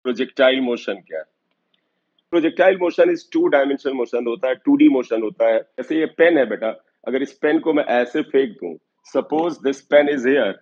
Projectile motion क्या है? Projectile motion is to dimensional motion होता है, 2D मोशन होता है। जैसे ये पेन है बेटा, अगर इस पेन को मैं ऐसे फेंक दूं, suppose this pen is here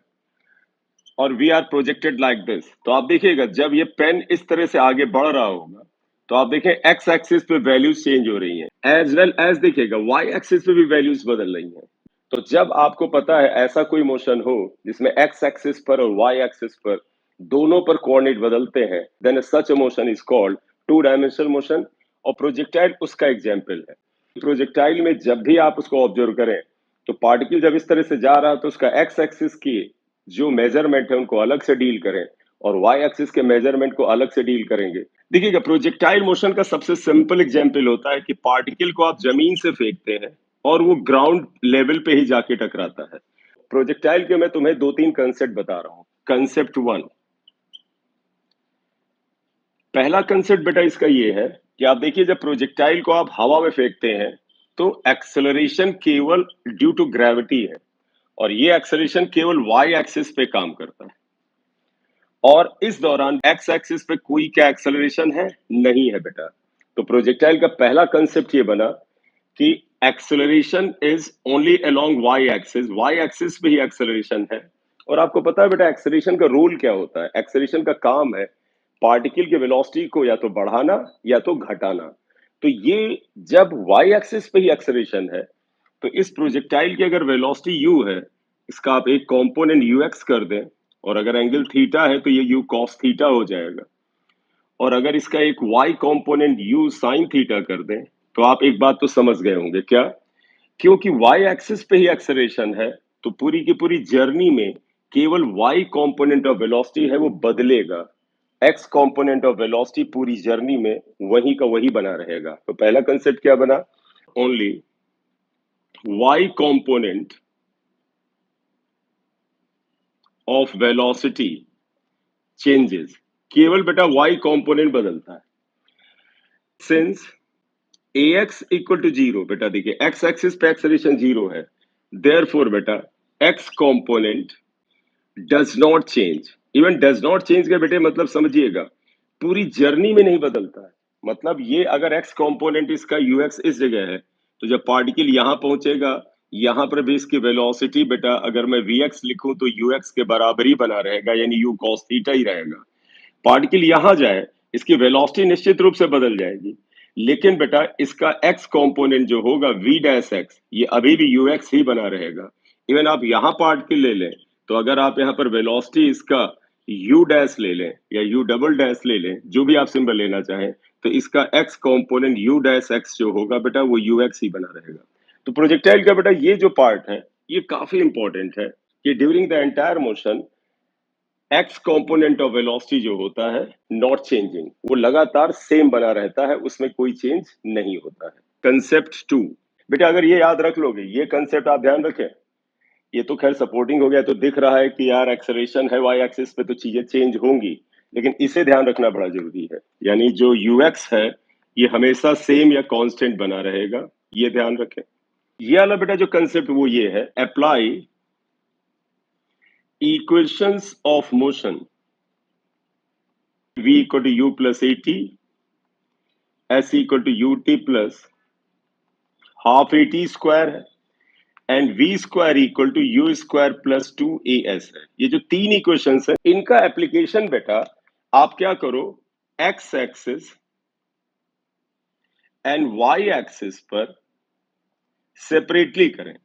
और we are projected like this, तो आप देखिएगा जब ये पेन इस तरह से आगे बढ़ रहा होगा तो आप देखें एक्स एक्सिस पे वैल्यूज चेंज हो रही हैं, एज वेल एज देखिएगा वाई एक्सिस पे भी वैल्यूज बदल रही हैं। तो जब आपको पता है ऐसा कोई मोशन हो जिसमें एक्स एक्सिस पर और वाई एक्सिस पर दोनों पर कोऑर्डिनेट बदलते हैं, then such a motion is called two dimensional motion, और प्रोजेक्टाइल उसका एग्जाम्पल है। प्रोजेक्टाइल में जब भी आप उसको ऑब्जर्व करें तो पार्टिकल जब इस तरह से जा रहा है तो उसका एक्स एक्सिस की जो मेजरमेंट है उनको अलग से डील करें और वाई एक्सिस के मेजरमेंट को अलग से डील करेंगे। देखिएगा प्रोजेक्टाइल मोशन का सबसे सिंपल एग्जांपल होता है कि पार्टिकल को आप जमीन से फेंकते हैं और वो ग्राउंड लेवल पे ही जाके टकराता है। प्रोजेक्टाइल के मैं तुम्हें दो तीन कंसेप्ट बता रहा हूं। कंसेप्ट वन, पहला कंसेप्ट बेटा इसका ये है कि आप देखिए जब प्रोजेक्टाइल को आप हवा में फेंकते हैं तो एक्सेलरेशन केवल ड्यू टू ग्रेविटी है और ये एक्सेलरेशन केवल वाई एक्सिस पे काम करता है, और इस दौरान एक्स एक्सिस पे कोई क्या एक्सेलरेशन है नहीं है बेटा। तो प्रोजेक्टाइल का पहला कंसेप्ट ये बना कि acceleration is only along y axis पे ही एक्सेलरेशन है। और आपको पता है बेटा एक्सेलरेशन का रूल क्या होता है? एक्सेलरेशन का काम है पार्टिकल की वेलोसिटी को या तो बढ़ाना या तो घटाना। तो ये जब वाई एक्सिस पे ही एक्सेलरेशन है तो इस प्रोजेक्टाइल की अगर वेलोसिटी u है, इसका आप एक कंपोनेंट ux कर दें, और अगर एंगल थीटा है तो ये u cos थीटा हो जाएगा, और अगर इसका एक y component u sin theta कर दें तो आप एक बात तो समझ गए होंगे क्या? क्योंकि y एक्सिस पे ही एक्सेलरेशन है तो पूरी की पूरी जर्नी में केवल y कंपोनेंट ऑफ वेलोसिटी है वो बदलेगा, x कंपोनेंट ऑफ वेलोसिटी पूरी जर्नी में वही का वही बना रहेगा। तो पहला कंसेप्ट क्या बना? Only y component of velocity changes, केवल बेटा y कंपोनेंट बदलता है। Since ax equal to zero, बेटा देखिए x एक्सिस पे एक्सेलरेशन जीरो है, देयरफॉर बेटा x component does not change. Even does not change का बेटे मतलब समझिएगा पूरी जर्नी में नहीं बदलता है। मतलब ये अगर x कंपोनेंट इसका ux इस जगह है तो जब पार्टिकल यहां पहुंचेगा यहां पर भी इसकी वेलोसिटी बेटा अगर मैं vx लिखूं तो ux के बराबर ही बना रहेगा, यानी u cos थीटा ही रहेगा। पार्टिकल यहां जाए इसकी वेलोसिटी निश्चित रूप से बदल जाएगी, लेकिन बेटा इसका x कंपोनेंट जो होगा v डैश x ये अभी भी ux ही बना रहेगा। इवन आप यहां पार्टिकल ले लें तो अगर आप यहाँ पर वेलोसिटी इसका u डैश ले लें या u डबल डैश ले लें, जो भी आप सिंबल लेना चाहें, तो इसका x component u dash x जो होगा बेटा वो ux ही बना रहेगा। तो प्रोजेक्टाइल का बेटा ये जो पार्ट है ये काफी इंपॉर्टेंट है कि during the entire motion x component of velocity जो होता है नॉट चेंजिंग, वो लगातार सेम बना रहता है, उसमें कोई चेंज नहीं होता है। कंसेप्ट टू, बेटा अगर ये याद रख लोगे, ये कंसेप्ट आप ध्यान रखें, ये तो खैर सपोर्टिंग हो गया, तो दिख रहा है कि यार एक्सेलरेशन है वाई एक्सिस पे तो चीजें चेंज होंगी, लेकिन इसे ध्यान रखना बड़ा जरूरी है, यानी जो यूएक्स है ये हमेशा सेम या कांस्टेंट बना रहेगा, ये ध्यान रखें। ये वाला बेटा जो कंसेप्ट वो ये है, apply equations of motion v equal to u plus at, s equal to ut plus half at square है, and v square equal to u square plus 2as है। ये जो तीन इक्वेशंस है इनका एप्लीकेशन बेटा आप क्या करो, x axis and y axis पर सेपरेटली करें।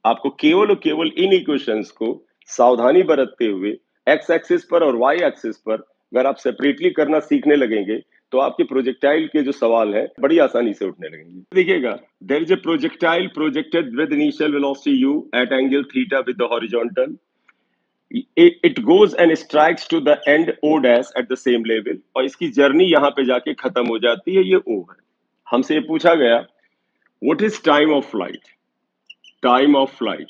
आपको केवल और केवल इन इक्वेशंस को सावधानी बरतते हुए x एक्सिस पर और y एक्सिस पर अगर आप सेपरेटली करना सीखने लगेंगे तो आपके प्रोजेक्टाइल के जो सवाल है बड़ी आसानी से उठने लगेंगे। देखिएगा, there is a projectile projected with initial velocity u at angle theta with the horizontal, it goes and strikes to the end o dash at the same level, और इसकी जर्नी यहां पे जाके खत्म हो जाती है, ये o है। हमसे ये पूछा गया what is time of flight? Time of flight,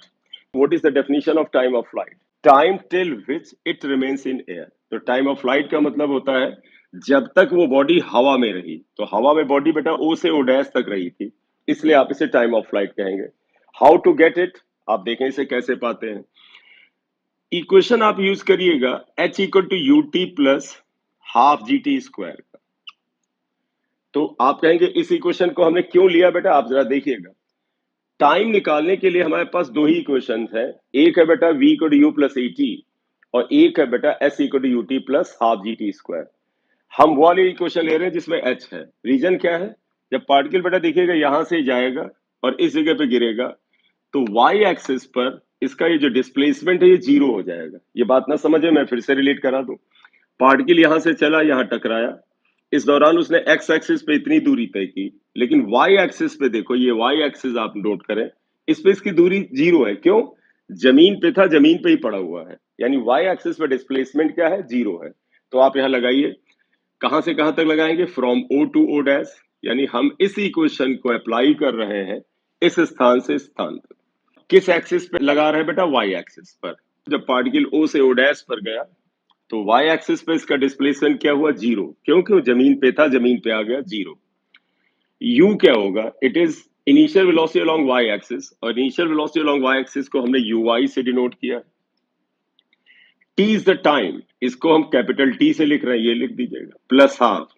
what is the definition of time of flight? Time till which it remains in air. तो टाइम ऑफ फ्लाइट का मतलब होता है जब तक वो बॉडी हवा में रही, तो हवा में बॉडी बेटा ओ से ओ डैश तक रही थी, इसलिए आप इसे टाइम ऑफ फ्लाइट कहेंगे। हाउ टू गेट इट, आप देखें इसे कैसे पाते हैं। इक्वेशन आप यूज करिएगा h equal to u t plus half g t square का। तो आप कहेंगे इस इक्वेशन को हमने क्यों लिया बेटा, आप जरा देखिएगा। टाइम निकालने के लिए हमारे पास दो ही इक्वेशन है, एक है बेटा v equal to u plus a t और एक है बेटा s equal to u t plus half g t square. हम वो वाली इक्वेशन ले रहे हैं जिसमें h है। रीजन क्या है, जब पार्टिकल बेटा देखिएगा यहां से जाएगा और इस जगह पे गिरेगा तो y एक्सिस पर इसका ये जो डिस्प्लेसमेंट है ये जीरो हो जाएगा। ये बात ना समझे, मैं फिर से रिलेट करा दूं। पार्टिकल यहां से चला, यहां टकराया, इस दौरान उसने एक्स एक्सिस पे इतनी दूरी तय की, लेकिन वाई एक्सिस पे देखो, ये वाई एक्सिस आप नोट करें, इस पे इसकी दूरी जीरो है। क्यों? जमीन पे था, जमीन पे ही पड़ा हुआ है, यानी वाई एक्सिस पे डिस्प्लेसमेंट क्या है, जीरो है। तो आप यहां लगाइए, कहां से कहां तक लगाएंगे, from o to o dash, यानी हम इस इक्वेशन को अप्लाई कर रहे हैं इस स्थान से स्थान तक। किस एक्सिस पे लगा रहे हैं बेटा, वाई एक्सिस पर। जब पार्टिकल ओ से ओ डैश पर गया तो वाई एक्सिस पे इसका डिस्प्लेसमेंट क्या हुआ, जीरो। क्योंकि वो जमीन पे था, जमीन पे आ गया, जीरो। यू क्या होगा, it is initial velocity along y axis, और initial velocity along y axis को हमने यू वाई से डिनोट किया। टी इज द टाइम, इसको हम कैपिटल टी से लिख रहे हैं, ये लिख दीजिएगा, प्लस हाफ।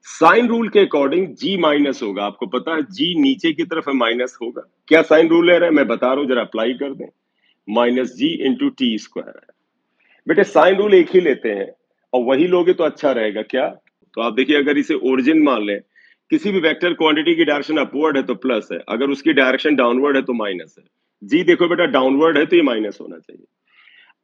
साइन रूल के अकॉर्डिंग जी माइनस होगा, आपको पता है जी नीचे की तरफ है, माइनस होगा। क्या साइन रूल ले रहे हैं, मैं बता रहा हूं, जरा अप्लाई कर दें। माइनस जी इंटू टी स्क्वायर है। बेटे साइन रूल एक ही लेते हैं और वही लोगे तो अच्छा रहेगा। क्या? तो आप देखिए, अगर इसे ओरिजिन मान लें, किसी भी वेक्टर क्वांटिटी की डायरेक्शन अपवर्ड है तो प्लस है, अगर उसकी डायरेक्शन डाउनवर्ड है तो माइनस है। जी देखो बेटा, डाउनवर्ड है तो ये माइनस होना चाहिए।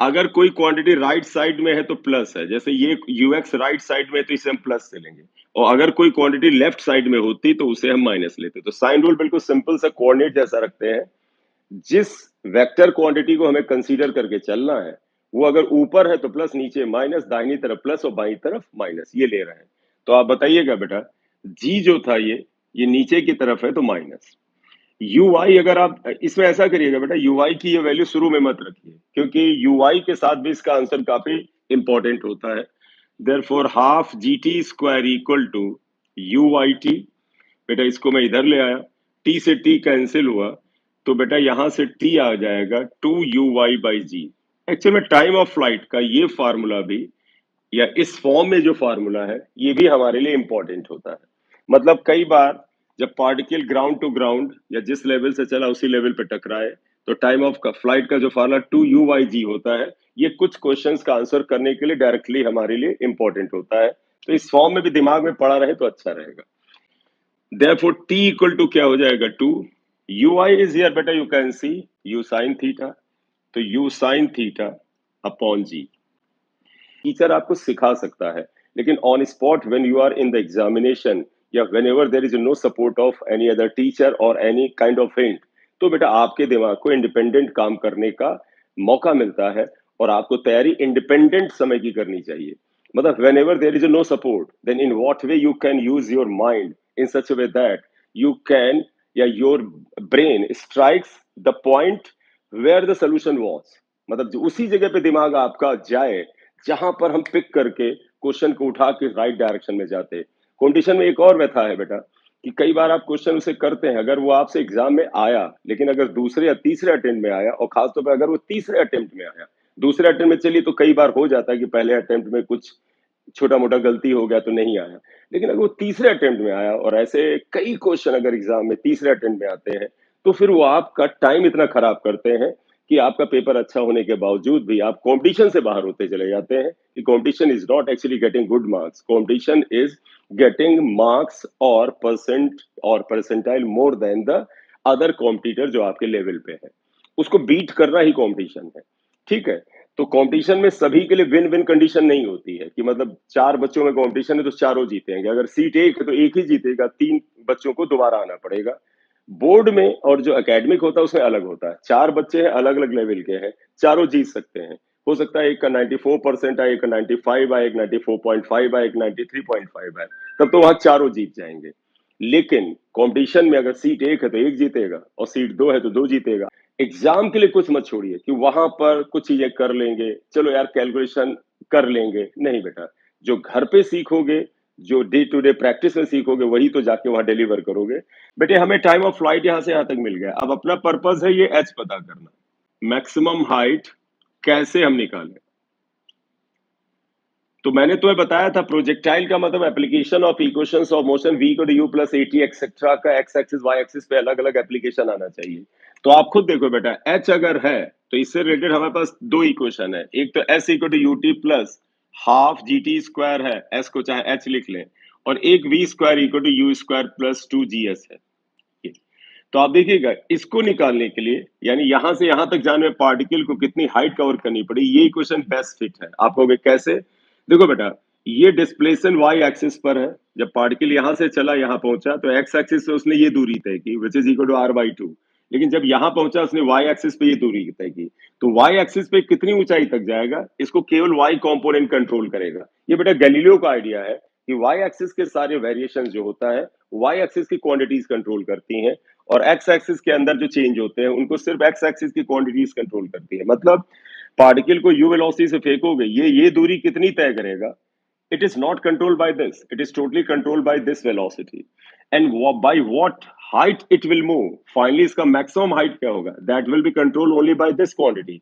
अगर कोई क्वांटिटी राइट साइड में है तो प्लस है, जैसे ये यूएक्स राइट साइड में है तो इसे हम प्लस से लेंगे, और अगर कोई क्वांटिटी लेफ्ट साइड में होती तो उसे हम माइनस लेते। तो साइन रूल बिल्कुल सिंपल सा कोऑर्डिनेट जैसा रखते हैं। जिस वेक्टर क्वांटिटी को हमें कंसीडर करके चलना है वो अगर ऊपर है तो प्लस, नीचे माइनस, दाहिनी तरफ प्लस और बाईं तरफ माइनस, ये ले रहे हैं। तो आप बताइएगा बेटा, जी जो था ये नीचे की तरफ है तो माइनस। यू आई, अगर आप इसमें ऐसा करिएगा बेटा, यू आई की ये वैल्यू शुरू में मत रखिए, क्योंकि यू आई के साथ भी इसका आंसर काफी इंपॉर्टेंट होता है। Therefore half g t square equal to u i t. बेटा इसको मैं इधर ले आया, टी से टी कैंसिल हुआ, तो बेटा यहां से टी आ जाएगा two u y by g. Actual में टाइम ऑफ फ्लाइट का ये फार्मूला भी, या इस फॉर्म में जो फार्मूला है, ये भी हमारे लिए इंपॉर्टेंट होता है। मतलब कई बार जब पार्टिकल ग्राउंड टू ग्राउंड या जिस लेवल से चला उसी लेवल पे टकराए तो टाइम ऑफ फ्लाइट का जो फार्मूला टू यू वाई जी होता है, ये कुछ क्वेश्चंस का आंसर करने के लिए डायरेक्टली हमारे लिए इंपॉर्टेंट होता है। तो इस फॉर्म में भी दिमाग में पड़ा रहे तो अच्छा रहेगा। Therefore, t इक्वल टू क्या हो जाएगा, two u i is here बेटा, you can see u sine theta, तो u sine theta upon g. Teacher आपको सिखा सकता है, लेकिन on spot when you are in the examination या whenever there is no support of any other teacher और any kind of hint, तो बेटा आपके दिमाग को इंडिपेंडेंट काम करने का मौका मिलता है और आपको तैयारी इंडिपेंडेंट समय की करनी चाहिए। मतलब whenever there is no support, then in what way you can use your mind in such a way that you can, या your brain strikes the point where the solution was, मतलब उसी जगह पे दिमाग आपका जाए जहां पर हम पिक करके क्वेश्चन को उठा के राइट डायरेक्शन में जाते। कंडीशन में एक और व्यथा है बेटा कि कई बार आप क्वेश्चन उसे करते हैं, अगर वो आपसे एग्जाम में आया, लेकिन अगर दूसरे या तीसरे अटेम्प्ट में आया, और खासतौर पर अगर वो तीसरे अटेम्प्ट में आया, दूसरे अटेम्प्ट में चलिए तो कई बार हो जाता है कि पहले अटेम्प्ट में कुछ छोटा मोटा गलती हो गया तो नहीं आया, लेकिन अगर वो तीसरे अटेम्प्ट में आया, और ऐसे कई क्वेश्चन अगर एग्जाम में तीसरे अटेम्प्ट में आते हैं, तो फिर वो आपका टाइम इतना खराब करते हैं कि आपका पेपर अच्छा होने के बावजूद भी आप कंपटीशन से बाहर होते चले जाते हैं। कि competition is not actually getting good marks, competition is getting marks और परसेंट और percentile more than the other competitor जो आपके लेवल पे है, उसको बीट करना ही कॉम्पिटिशन है। ठीक है, तो कंपटीशन में सभी के लिए विन विन कंडीशन नहीं होती है कि मतलब चार बच्चों में कंपटीशन है तो चारों जीतेंगे, अगर सीट एक है तो एक ही जीतेगा, तीन बच्चों को दोबारा आना पड़ेगा। बोर्ड में और जो एकेडमिक होता है उसमें अलग होता है, चार बच्चे हैं अलग अलग लेवल के हैं, चारों जीत सकते हैं। हो सकता है एक का 94% आए, एक का 95 आए, एक 94.5 आए, एक 93.5 आए, तब तो वहां चारों जीत जाएंगे। लेकिन कंपटीशन में अगर सीट एक है तो एक जीतेगा और सीट दो है तो दो जीतेगा। एग्जाम के लिए कुछ मत छोड़िए कि वहां पर कुछ चीजें कर लेंगे, चलो यार कैलकुलेशन कर लेंगे, नहीं बेटा, जो घर पे सीखोगे, जो डे टू डे प्रैक्टिस में सीखोगे, वही तो जाके वहां डिलीवर करोगे। बेटे हमें टाइम ऑफ फ्लाइट यहां से यहां तक मिल गया, अब अपना पर्पस है ये एच पता करना। मैक्सिमम हाइट कैसे हम निकालें, तो मैंने तुम्हें बताया था प्रोजेक्टाइल का मतलब application of equations of motion v को u प्लस at एक्सेट्रा का x एक्सिस y एक्सिस पे अलग अलग एप्लीकेशन आना चाहिए। तो आप खुद देखो बेटा, h अगर है तो इससे रिलेटेड हमारे पास दो इक्वेशन है। एक तो s equal to ut plus half g t square है, s को चाहे h लिख लें, और एक v square equal to u square plus 2gs है। तो आप देखिएगा, इसको निकालने के लिए यानी यहां से यहां तक जाने में पार्टिकल को कितनी हाइट कवर करनी पड़ी, ये इक्वेशन बेस्ट फिट है। आप कहोगे कैसे? देखो बेटा, ये डिस्प्लेसमेंट वाई एक्सिस पर है। जब पार्टिकल यहां से चला यहां पहुंचा तो एक्स एक्सिस से उसने ये दूरी तय की which is equal to r/2। लेकिन जब यहां पहुंचा उसने वाई एक्सिस पे ये दूरी तय की। तो वाई एक्सिस पे कितनी ऊंचाई तक जाएगा, इसको केवल वाई कंपोनेंट कंट्रोल करेगा। ये बेटा गैलीलियो का आइडिया है कि वाई एक्सिस के सारे वेरिएशन जो होता है वाई एक्सिस की क्वांटिटीज कंट्रोल करती हैं, और एक्स एक्सिस के अंदर जो चेंज होते हैं उनको सिर्फ एक्स एक्सिस की क्वांटिटीज कंट्रोल करती है। मतलब पार्टिकल को यू वेलोसिटी से फेंकोगे, ये दूरी कितनी तय करेगा, it is not controlled by this, it is totally controlled by this velocity, and by what height it will move, finally इसका maximum height क्या होगा, that will be controlled only by this quantity।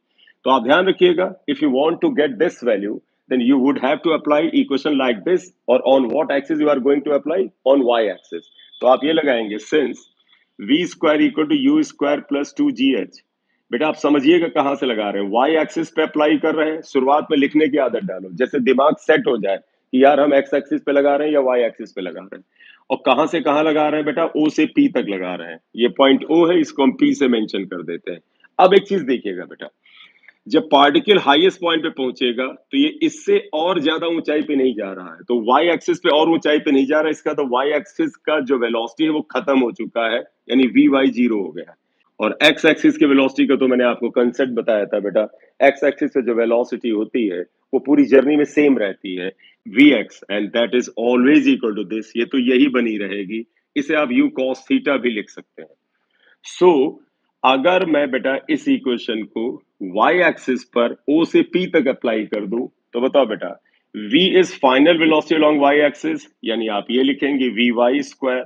तो आप ध्यान रखिएगा, if you want to get this value then you would have to apply equation like this, or on what axis you are going to apply, on y axis। तो आप ये लगाएंगे since v square equal to u square plus 2gh। बेटा आप समझिएगा कहां से लगा रहे हैं, वाई एक्सिस पे अप्लाई कर रहे हैं। शुरुआत में लिखने की आदत डालो, जैसे दिमाग सेट हो जाए कि यार हम एक्स एक्सिस पे लगा रहे हैं या वाई एक्सिस पे लगा रहे हैं, और कहां से कहां लगा रहे हैं बेटा, ओ से पी तक लगा रहे हैं। ये पॉइंट ओ है, इसको हम पी से मेंशन कर देते हैं। अब एक चीज देखिएगा बेटा, जब पार्टिकल हाईएस्ट पॉइंट पे पहुंचेगा तो ये इससे और ज्यादा ऊंचाई पे नहीं जा रहा है, तो वाई एक्सिस पे और ऊंचाई पे नहीं जा रहा है, इसका तो वाई एक्सिस का जो वेलोसिटी है वो खत्म हो चुका है, यानी वी वाई जीरो हो गया। और एक्स एक्सिस के वेलोसिटी का तो मैंने आपको कंसेप्ट बताया था बेटा, एक्स एक्सिस पे जो वेलोसिटी होती है वो पूरी जर्नी में सेम रहती है, v x, and that is always equal to this. ये तो यही बनी रहेगी, इसे आप यू कॉस थीटा भी लिख सकते हैं। सो अगर मैं बेटा इस इक्वेशन को y एक्सिस पर o से p तक अप्लाई कर दूं, तो बताओ बेटा, v is final velocity along y axis, यानी आप ये लिखेंगे v y square.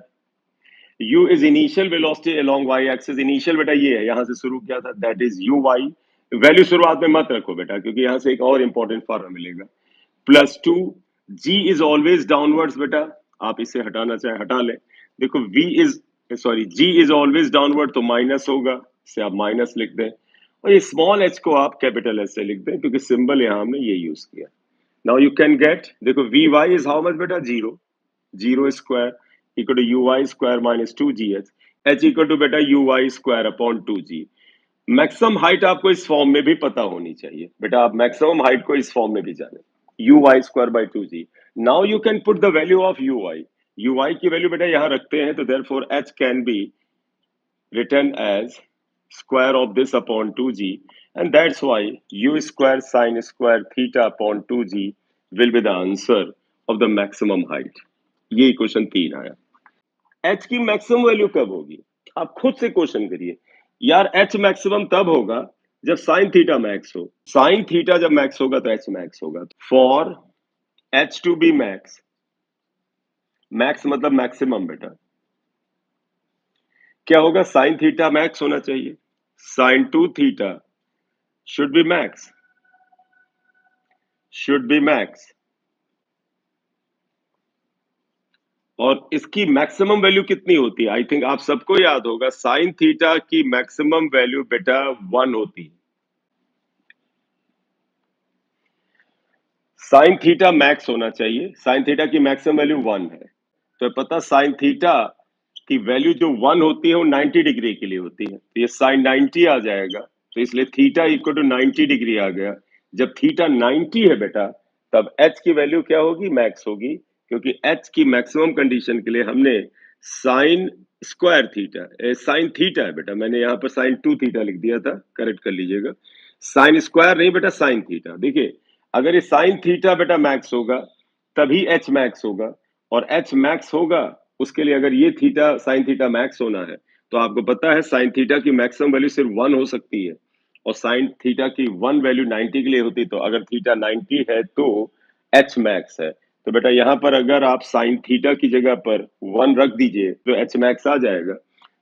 u is initial velocity along y axis, initial बेटा ये है, यहां से शुरू किया था, that is u y। Value शुरुआत में मत रखो बेटा, क्योंकि यहां से एक और इंपॉर्टेंट फॉर्मूला मिलेगा, plus 2। g is always downwards बेटा, आप इसे हटाना चाहे हटा लें। देखो v is sorry g is always downward, तो माइनस होगा, इसे आप माइनस लिख दें, और ये स्मॉल h को आप कैपिटल एस से लिख दें, क्योंकि सिंबल यहां हमने ये यूज किया। नाउ यू कैन गेट, देखो v y is how much बेटा, zero, zero square equal to u y square minus 2gh, h equal to बेटा u y square upon 2g। Maximum height आपको इस form में भी पता होनी चाहिए बेटा, आप मैक्सिमम हाइट को इस फॉर्म में भी जाने, u y square by 2g। Now you can put the value of u y, u y की वैल्यू बेटा यहां रखते हैं, तो therefore h can be written as square of this upon 2g, and that's why u square sine square theta upon 2g will be the answer of the maximum height। ये equation 3 आया। h की maximum value कब होगी, आप खुद से question करिए यार, h मैक्सिमम तब होगा जब साइन थीटा मैक्स हो। साइन थीटा जब मैक्स होगा तो h मैक्स होगा। For h to be max, max मतलब मैक्सिमम बेटा, क्या होगा, साइन थीटा मैक्स होना चाहिए, sine 2 theta should be max, should be max। और इसकी मैक्सिमम वैल्यू कितनी होती है, आई थिंक आप सबको याद होगा, साइन थीटा की मैक्सिमम वैल्यू बेटा 1 होती है। साइन थीटा मैक्स होना चाहिए, साइन थीटा की मैक्सिमम वैल्यू 1 है, तो पता साइन थीटा की वैल्यू जो 1 होती है वो 90 डिग्री के लिए होती है, तो ये साइन 90 आ जाएगा, तो इसलिए थीटा इक्वल टू 90 डिग्री आ गया। जब थीटा 90 है बेटा, तब एच की वैल्यू क्या होगी, मैक्स होगी, क्योंकि एच की मैक्सिमम कंडीशन के लिए हमने sine square theta, sine theta है बेटा, मैंने यहाँ पर साइन 2 थीटा लिख दिया था, करेक्ट कर लीजिएगा, साइन स्क्वायर नहीं बेटा, साइन थीटा। देखिए अगर ये साइन थीटा बेटा मैक्स होगा तभी एच मैक्स होगा, और एच मैक्स होगा उसके लिए अगर ये थीटा साइन थीटा मैक्स होना है, तो आपको पता है साइन थीटा की मैक्सिमम वैल्यू सिर्फ 1 हो सकती है, और साइन थीटा की 1 वैल्यू 90 के लिए होती, तो अगर थीटा 90 है तो एच मैक्स है। तो बेटा यहां पर अगर आप साइन थीटा की जगह पर 1 रख दीजिए तो एच मैक्स आ जाएगा।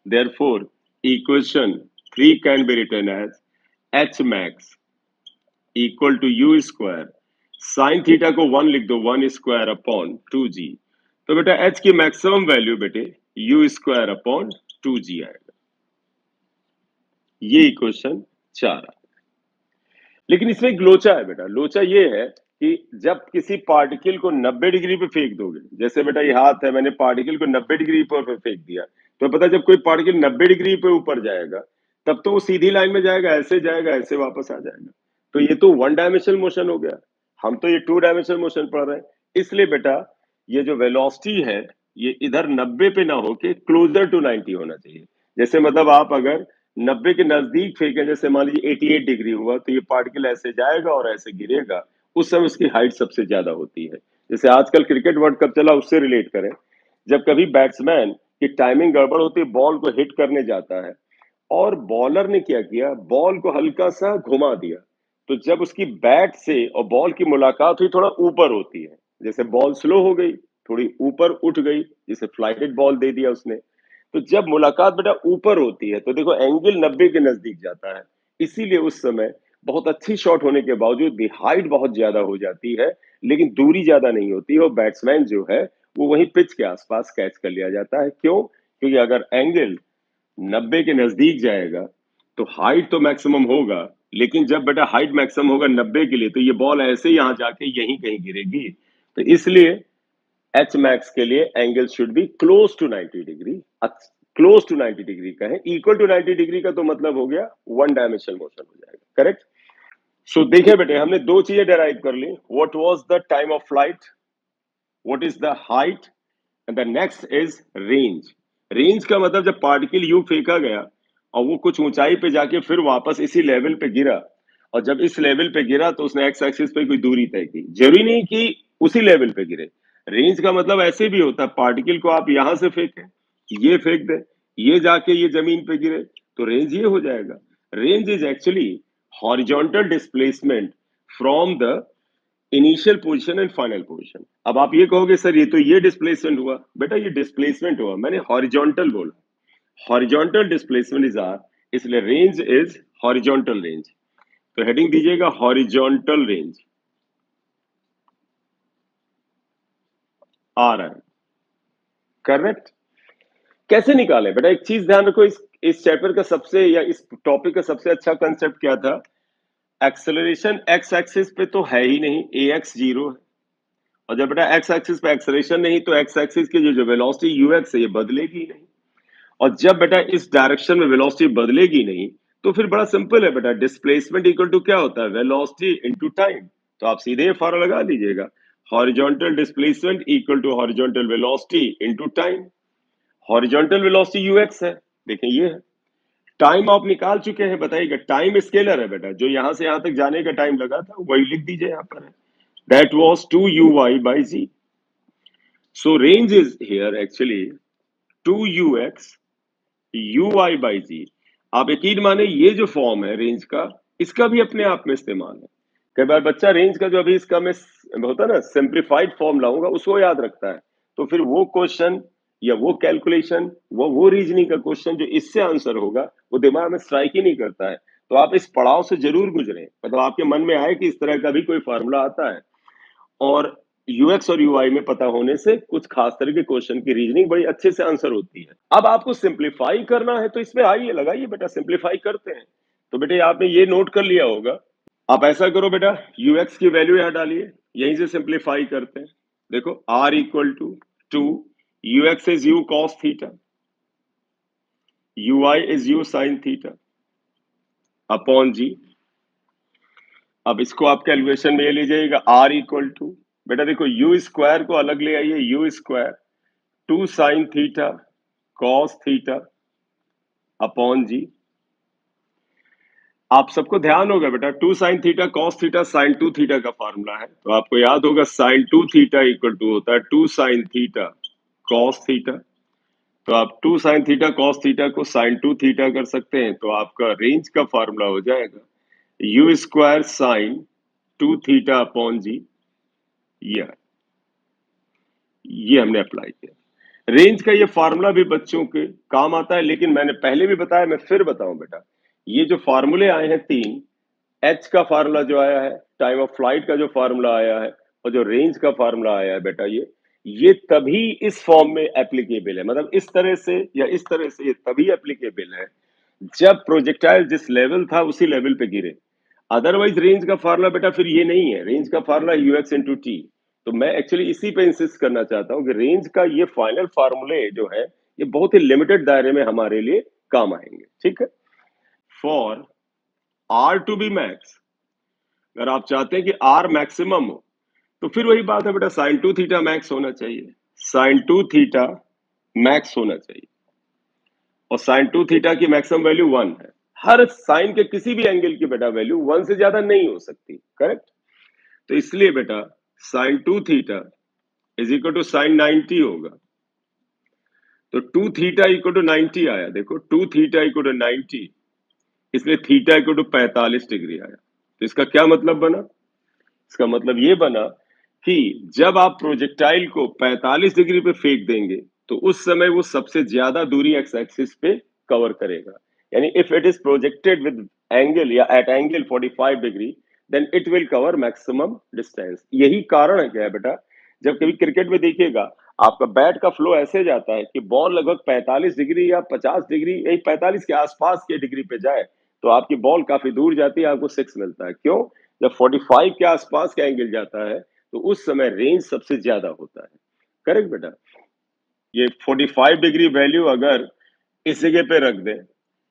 Therefore equation 3 can be written as h max equal to u square sine theta को 1 लिख दो, 1 स्क्वायर अपॉन 2g। तो बेटा h की मैक्सिमम वैल्यू बेटे u स्क्वायर अपॉन 2g आएगा। ये इक्वेशन 4 है। लेकिन इसमें एक लोचा है बेटा। लोचा ये है कि जब किसी पार्टिकल को 90 डिग्री पे फेंक दोगे, जैसे बेटा ये हाथ है, मैंने पार्टिकल को 90 डिग्री पर फेंक दिया, तो पता जब कोई पार्टिकल 90 डिग्री पे ऊपर जाएगा तब तो वो सीधी लाइन में जाएगा, ऐसे वापस आ जाएगा। तो ये तो 1 डायमेंशनल मोशन हो गया। हम तो ये 2 डायमेंशनल मोशन पढ़ रहे हैं। इसलिए बेटा ये जो वेलोसिटी है ये इधर 90 पे ना होके क्लोजर टू 90 होना चाहिए। जैसे मतलब आप अगर 90 के नजदीक फेंके, जैसे मान लीजिए 88 डिग्री हुआ, तो ये पार्टिकल ऐसे जाएगा और ऐसे गिरेगा। उस समय उसकी हाइट सबसे ज्यादा होती है। जैसे आजकल क्रिकेट वर्ल्ड कप चला, उससे रिलेट करें। जब कभी बैट्समैन की टाइमिंग गड़बड़ होती है, बॉल को हिट करने जाता है और बॉलर ने क्या किया, बॉल को हल्का सा घुमा दिया, तो जब उसकी बैट से और बॉल की मुलाकात हुई थोड़ा ऊपर होती है, जैसे बॉल स्लो हो गई, थोड़ी ऊपर उठ गई, जैसे फ्लाइटेड बॉल दे दिया उसने। तो जब मुलाकात बेटा ऊपर होती है तो देखो एंगल 90 के नजदीक जाता है। इसीलिए उस समय बहुत अच्छी शॉट होने के बावजूद भी हाइट बहुत ज्यादा हो जाती है, लेकिन दूरी ज्यादा नहीं होती है, और बैट्समैन जो है वो वहीं पिच के आसपास कैच कर लिया जाता है। क्यों? क्योंकि अगर एंगल 90 के नजदीक जाएगा तो हाइट तो मैक्सिमम होगा, लेकिन जब बेटा हाइट मैक्सिमम होगा 90 के लिए, तो ये बॉल ऐसे यहाँ जाके यहीं कहीं गिरेगी। तो इसलिए एच मैक्स के लिए angle should be close to 90 degree. Close to 90 degree का है, इक्वल टू 90 डिग्री का तो मतलब हो गया 1 डायमेंशनल मोशन हो जाएगा। करेक्ट? सो देखिए बेटे, हमने दो चीजें डेराइव कर ली। What was the time of flight, what is the height, and the next is range. Range का मतलब जब पार्टिकल यू फेंका गया और वो कुछ ऊंचाई पे जाके फिर वापस इसी लेवल पे गिरा, और जब इस लेवल पे गिरा तो उसने एक्स एक्सिस पे कोई दूरी तय की। जरूरी नहीं कि उसी लेवल पे गिरे। रेंज का मतलब ऐसे भी होता है, पार्टिकल को आप यहां से फेंके, ये फेंक दे, ये जाके ये जमीन पे गिरे, तो रेंज ये हो जाएगा। Range is actually horizontal displacement from the initial position and final position. अब आप ये कहोगे सर ये तो ये डिस्प्लेसमेंट हुआ, बेटा ये डिस्प्लेसमेंट हुआ, मैंने हॉरिजॉन्टल बोला। हॉरिजॉन्टल डिस्प्लेसमेंट इज आर, इसलिए रेंज इज हॉरिजॉन्टल रेंज। तो हेडिंग दीजिएगा हॉरिजॉन्टल रेंज आ रहा है। करेक्ट? कैसे निकालें बेटा? एक चीज ध्यान रखो, इस चैप्टर का सबसे या इस टॉपिक का सबसे अच्छा कंसेप्ट क्या था? एक्सेलरेशन एक्स एक्सिस पे तो है ही नहीं, ए एक्स जीरो है। और जब बेटा एक्स एक्सिस पे एक्सेलरेशन नहीं, तो एक्स एक्सिस की जो वेलोसिटी यू एक्स है ये बदलेगी ही नहीं। और जब बेटा इस डायरेक्शन में वेलोसिटी बदलेगी नहीं, तो फिर बड़ा सिंपल है बेटा, डिस्प्लेसमेंट इक्वल टू क्या होता है? Velocity into time. तो आप सीधे ये फॉर्मूला लगा लीजिएगा, horizontal displacement equal to horizontal velocity into time. Horizontal velocity u x है, देखें ये है। टाइम आप निकाल चुके हैं, बताइएगा। टाइम स्केलर है बेटा, जो यहां से यहां तक जाने का टाइम लगा था वही लिख दीजिए यहां पर है, that was 2uy/g। So range is here actually 2ux uy/g। आप यकीन माने ये जो फॉर्म है रेंज का, इसका भी अपने आप में इस्तेमाल है। कई बार बच्चा रेंज का जो अभी इसका मैं होता है ना सिंप्लीफाइड फॉर्म लाऊंगा, उसको याद रखता है, तो फिर वो क्वेश्चन या वो कैलकुलेशन, वो रीजनिंग का क्वेश्चन जो इससे आंसर होगा, वो दिमाग में स्ट्राइक ही नहीं करता है। तो आप इस पड़ाव से जरूर गुजरें, मतलब आपके मन में आए कि इस तरह का भी कोई फार्मूला आता है, और यूएक्स और यूआई में पता होने से कुछ खास तरह के क्वेश्चन की रीजनिंग बड़ी अच्छे से आंसर होती है। अब आपको सिंप्लीफाई करना है, तो इसमें आइए लगाइए बेटा, सिंप्लीफाई करते हैं। तो बेटे आपने ये नोट कर लिया होगा। आप ऐसा करो बेटा, यूएक्स की वैल्यू यहां डालिए, यहीं से सिंप्लीफाई करते हैं। देखो R equal to 2, u x is u cos theta, u i is u sine theta upon g. अब इसको आप कैलकुलेशन में ले लीजिएगा, आर इक्वल टू, बेटा देखो यू स्क्वायर को अलग ले आइए, u square 2 sine theta cos theta upon g. आप सबको ध्यान होगा बेटा, 2 sine theta cos theta sine 2 theta का फार्मूला है, तो आपको याद होगा साइन 2 थीटा इक्वल टू होता है 2 साइन थीटा कॉस थीटा। तो आप 2 साइन थीटा कॉस थीटा को साइन 2 थीटा कर सकते हैं, तो आपका रेंज का फार्मूला हो जाएगा u square sine 2 theta upon g. ये हमने अप्लाई किया। रेंज का ये फार्मूला भी बच्चों के काम आता है, लेकिन मैंने पहले भी बताया, मैं फिर बताऊं बेटा, ये जो फार्मूले आए हैं तीन, एच का फार्मूला जो आया है टाइम ऑफ फ्लाइट का जो फार्मूला आया है और जो रेंज का फार्मूला आया है बेटा, ये तभी इस फॉर्म में एप्लीकेबल है, मतलब इस तरह से या इस तरह से ये तभी एप्लीकेबल है जब प्रोजेक्टाइल जिस लेवल था उसी लेवल पे गिरे। अदरवाइज रेंज का फार्मूला बेटा फिर ये नहीं है, रेंज का फार्मूला यूएक्स इंटू टी। तो मैं एक्चुअली इसी पे इंसिस्ट करना चाहता हूँ कि रेंज का ये फाइनल फार्मूले जो है ये बहुत ही लिमिटेड दायरे में हमारे लिए काम आएंगे, ठीक है। For r to be max, अगर आप चाहते हैं कि आर मैक्सिमम हो तो फिर वही बात है बेटा, साइन टू थीटा मैक्स होना चाहिए, साइन टू थीटा मैक्स होना चाहिए। और साइन टू थीटा की मैक्सिमम वैल्यू 1 है। हर साइन के किसी भी एंगल की बेटा वैल्यू 1 से ज्यादा नहीं हो सकती, करेक्ट। तो इसलिए बेटा sine two theta is equal to sine 90 होगा। तो टू थीटा इक्वल टू 90 आया, देखो टू थीटा इक्वल टू 90, इसलिए थीटा इक्वल टू 45 डिग्री आया। तो इसका क्या मतलब बना? इसका मतलब ये बना कि जब आप प्रोजेक्टाइल को 45 डिग्री पे फेंक देंगे तो उस समय वो सबसे ज्यादा दूरी एक्स एक्सिस पे कवर करेगा। यानी if it is projected with angle या at angle 45 degree then it will cover maximum distance. यही कारण है क्या है बेटा, जब कभी क्रिकेट में देखिएगा आपका बैट का फ्लो ऐसे जाता है कि बॉल लगभग 45 डिग्री या 50 डिग्री, यही 45 के आसपास के डिग्री पे जाए तो आपकी बॉल काफी दूर जाती है, आपको 6 मिलता है। क्यों? जब 45 के आसपास का एंगल जाता है तो उस समय रेंज सबसे ज्यादा होता है, करेक्ट बेटा। ये 45 डिग्री वैल्यू अगर इस जगह पे रख दें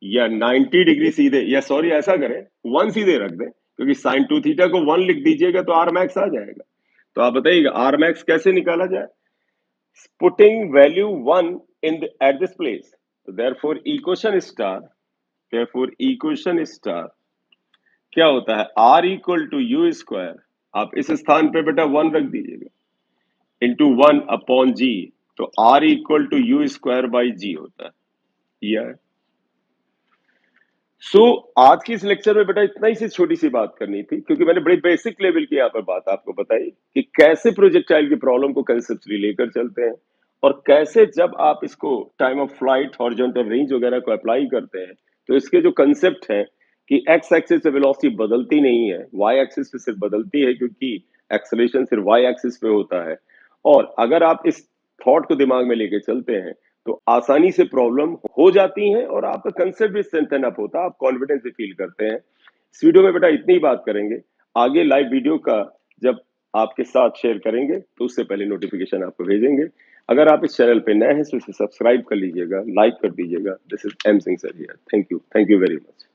या 90 डिग्री सीधे, या सॉरी ऐसा करें 1 सीधे रख दें, क्योंकि साइन टू थीटा को 1 लिख दीजिएगा तो आर मैक्स आ जाएगा। तो आप बताइएगा आर मैक्स कैसे निकाला जाए? Putting value 1 in at this place. तो देयरफॉर इक्वेशन स्टार क्या होता है, r equal to u square, आप इस स्थान पे बेटा 1 रख दीजिएगा, इंटू 1 अपॉन जी। तो R equal to u square by g होता है, यह है। आज की इस लेक्चर में बेटा इतना ही सी छोटी सी बात करनी थी, क्योंकि मैंने बड़ी बेसिक लेवल की यहाँ पर बात आपको बताई कि कैसे प्रोजेक्टाइल की प्रॉब्लम को कंसेप्चुअली लेकर चलते हैं और कैसे जब आप इसको time of flight, horizontal range वगैरह को अप्लाई करते हैं तो इसके जो कंसेप्ट है कि एक्स एक्सिस पे वेलोसिटी बदलती नहीं है, वाई एक्सिस पे सिर्फ बदलती है, क्योंकि एक्सेलरेशन सिर्फ वाई एक्सिस पे होता है। और अगर आप इस थॉट को दिमाग में लेके चलते हैं तो आसानी से प्रॉब्लम हो जाती है और आपका कंसेप्ट भी स्ट्रेंथन अप होता है, आप कॉन्फिडेंस भी फील करते हैं। इस वीडियो में बेटा इतनी ही बात करेंगे, आगे लाइव वीडियो का जब आपके साथ शेयर करेंगे तो उससे पहले नोटिफिकेशन आपको भेजेंगे। अगर आप इस चैनल पे नए हैं तो इसे सब्सक्राइब कर लीजिएगा, लाइक कर दीजिएगा। This is M Singh sir here. Thank you very much.